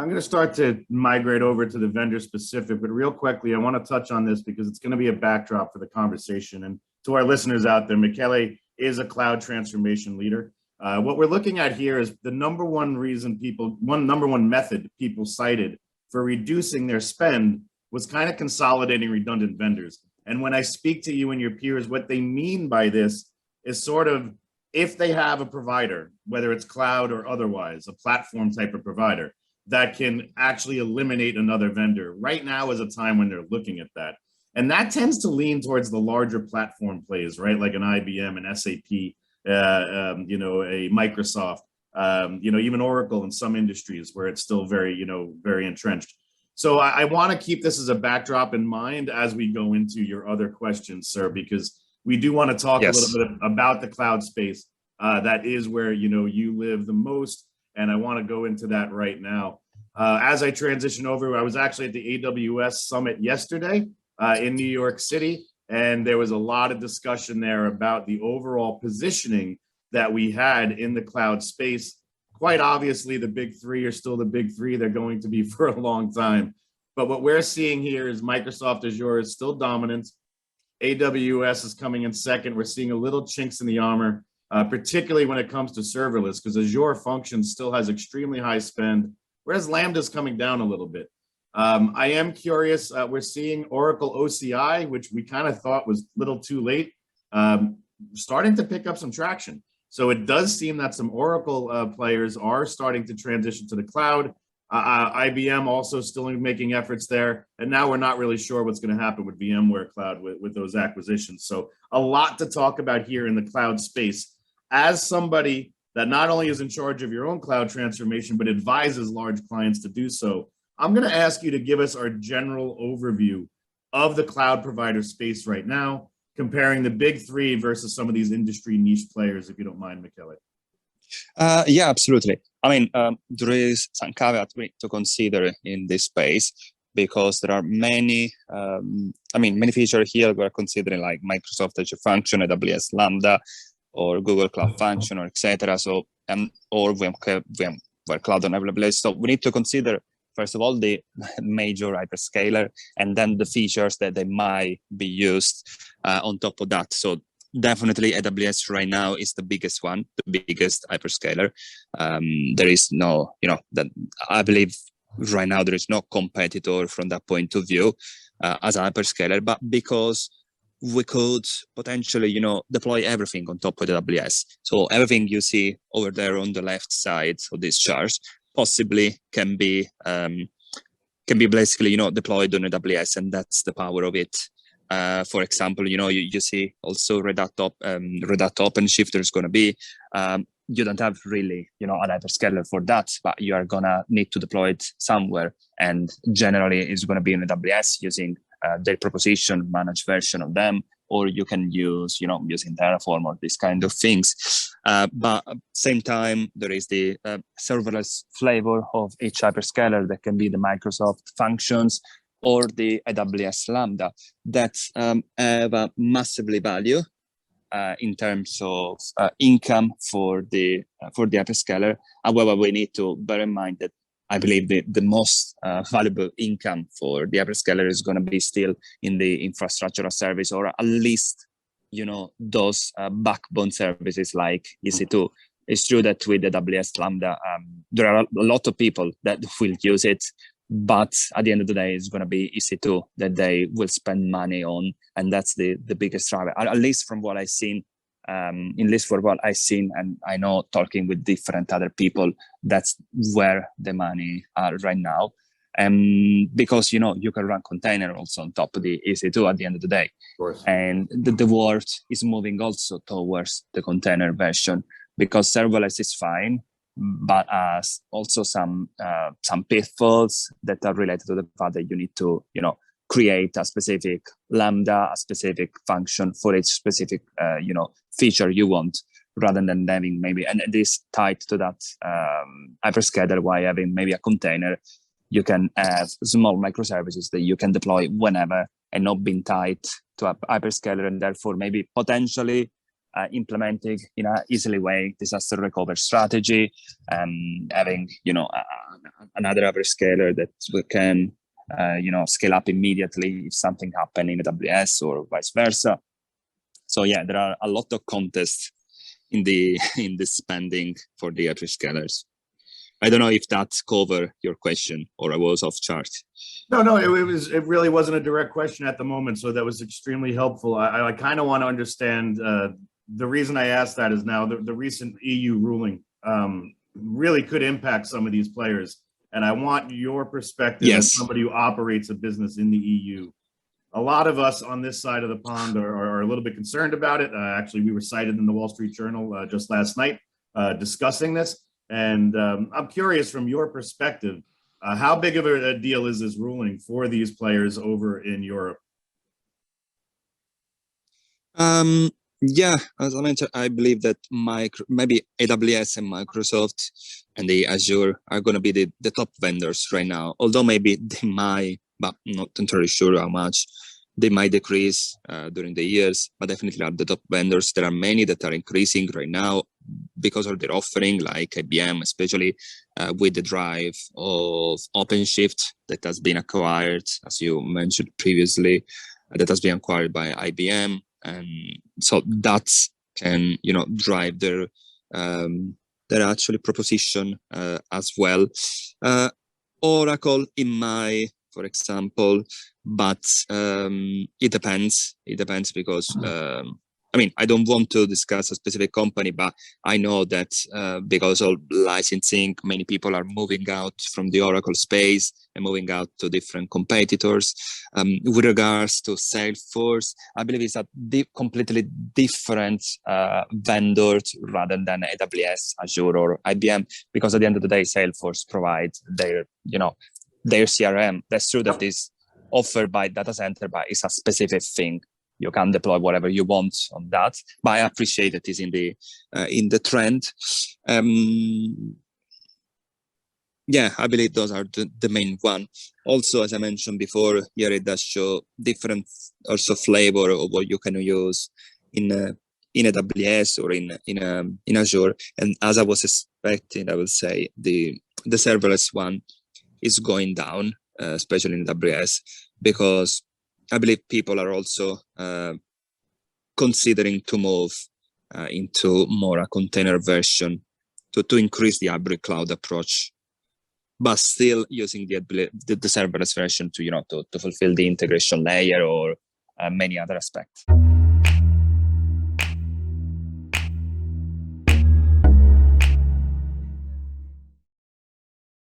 I'm going to start to migrate over to the vendor specific, but real quickly, I want to touch on this because it's going to be a backdrop for the conversation. And to our listeners out there, Michele is a cloud transformation leader. What we're looking at here is the number one reason number one method people cited for reducing their spend was kind of consolidating redundant vendors. And when I speak to you and your peers, what they mean by this is sort of if they have a provider, whether it's cloud or otherwise, a platform type of provider that can actually eliminate another vendor. Right now is a time when they're looking at that. And that tends to lean towards the larger platform plays, right? Like an IBM, an SAP, a Microsoft, even Oracle in some industries where it's still very, very entrenched. So I want to keep this as a backdrop in mind as we go into your other questions, sir, because we do want to talk a little bit about the cloud space. That is where, you live the most. And I want to go into that right now. As I transition over, I was actually at the AWS summit yesterday in New York City. And there was a lot of discussion there about the overall positioning that we had in the cloud space. Quite obviously, the big three are still the big three. They're going to be for a long time. But what we're seeing here is Microsoft Azure is still dominant. AWS is coming in second. We're seeing a little chinks in the armor, particularly when it comes to serverless, because Azure Functions still has extremely high spend, whereas Lambda is coming down a little bit. I am curious. We're seeing Oracle OCI, which we kind of thought was a little too late, starting to pick up some traction. So it does seem that some Oracle players are starting to transition to the cloud. IBM also still making efforts there. And now we're not really sure what's going to happen with VMware Cloud with those acquisitions. So a lot to talk about here in the cloud space. As somebody that not only is in charge of your own cloud transformation, but advises large clients to do so, I'm going to ask you to give us our general overview of the cloud provider space right now, comparing the big three versus some of these industry niche players, if you don't mind, Michele. Yeah, absolutely. I mean, there is some caveat we need to consider in this space because there are many, many features here we're considering like Microsoft Azure Function, AWS Lambda, or Google Cloud Function, or etc. So, or VMware Cloud on AWS. So we need to consider, first of all, the major hyperscaler, and then the features that they might be used on top of that. So definitely AWS right now is the biggest one, the biggest hyperscaler. There is no, that I believe right now there is no competitor from that point of view as a hyperscaler, but because we could potentially, deploy everything on top of AWS. So everything you see over there on the left side of this chart possibly can be basically, deployed on AWS, and that's the power of it. For example, you see also RedHat OpenShift is going to be, you don't have really, an hyperscaler for that, but you are going to need to deploy it somewhere. And generally it's going to be in AWS using their proposition managed version of them, or you can use, using Terraform or these kind of things. But at the same time, there is the serverless flavor of each hyperscaler that can be the Microsoft Functions or the AWS Lambda that have a massively value in terms of income for the hyperscaler. However, we need to bear in mind that I believe the most valuable income for the hyperscaler is going to be still in the infrastructure as service, or at least, those backbone services like EC2. It's true that with AWS Lambda, there are a lot of people that will use it, but at the end of the day, it's going to be EC2 that they will spend money on, and that's the biggest driver. At least from what I've seen, and I know talking with different other people, that's where the money are right now. Because, you can run container also on top of the EC2 at the end of the day. Of course. And the world is moving also towards the container version, because serverless is fine, but also some pitfalls that are related to the fact that you need to, create a specific Lambda, a specific function for each specific, feature you want, rather than having maybe, and this tied to that hyperscaler, why having maybe a container, you can have small microservices that you can deploy whenever and not being tied to a hyperscaler, and therefore maybe potentially implementing in an easily way disaster recovery strategy, having another hyperscaler that we can scale up immediately if something happens in AWS or vice versa. So yeah, there are a lot of contests in the spending for the hyperscalers. I don't know if that covered your question or I was off chart. No, it really wasn't a direct question at the moment, so that was extremely helpful. I kind of want to understand, the reason I asked that is now the recent EU ruling really could impact some of these players. And I want your perspective as somebody who operates a business in the EU. A lot of us on this side of the pond are a little bit concerned about it. Actually, we were cited in the Wall Street Journal just last night discussing this. And I'm curious from your perspective, how big of a deal is this ruling for these players over in Europe? Yeah, as I mentioned, I believe that maybe AWS and Microsoft and the Azure are going to be the top vendors right now. Although maybe they might, but not entirely sure how much, they might decrease during the years, but definitely are the top vendors. There are many that are increasing right now because of their offering, like IBM, especially with the drive of OpenShift that has been acquired, as you mentioned previously, that has been acquired by IBM. And so that can, drive their actually proposition as well. Oracle, for example, but it depends. It depends because I don't want to discuss a specific company, but I know that because of licensing, many people are moving out from the Oracle space and moving out to different competitors. With regards to Salesforce, I believe it's a completely different vendor rather than AWS, Azure, or IBM, because at the end of the day, Salesforce provides their CRM. That's true that is offered by data center, but it's a specific thing. You can deploy whatever you want on that, but I appreciate it is in the trend. Yeah, I believe those are the main one. Also, as I mentioned before, here it does show different also flavor of what you can use in AWS or in Azure. And as I was expecting, I will say the serverless one is going down, especially in AWS, because I believe people are also considering to move into more a container version to increase the hybrid cloud approach, but still using the serverless version to fulfill the integration layer or many other aspects.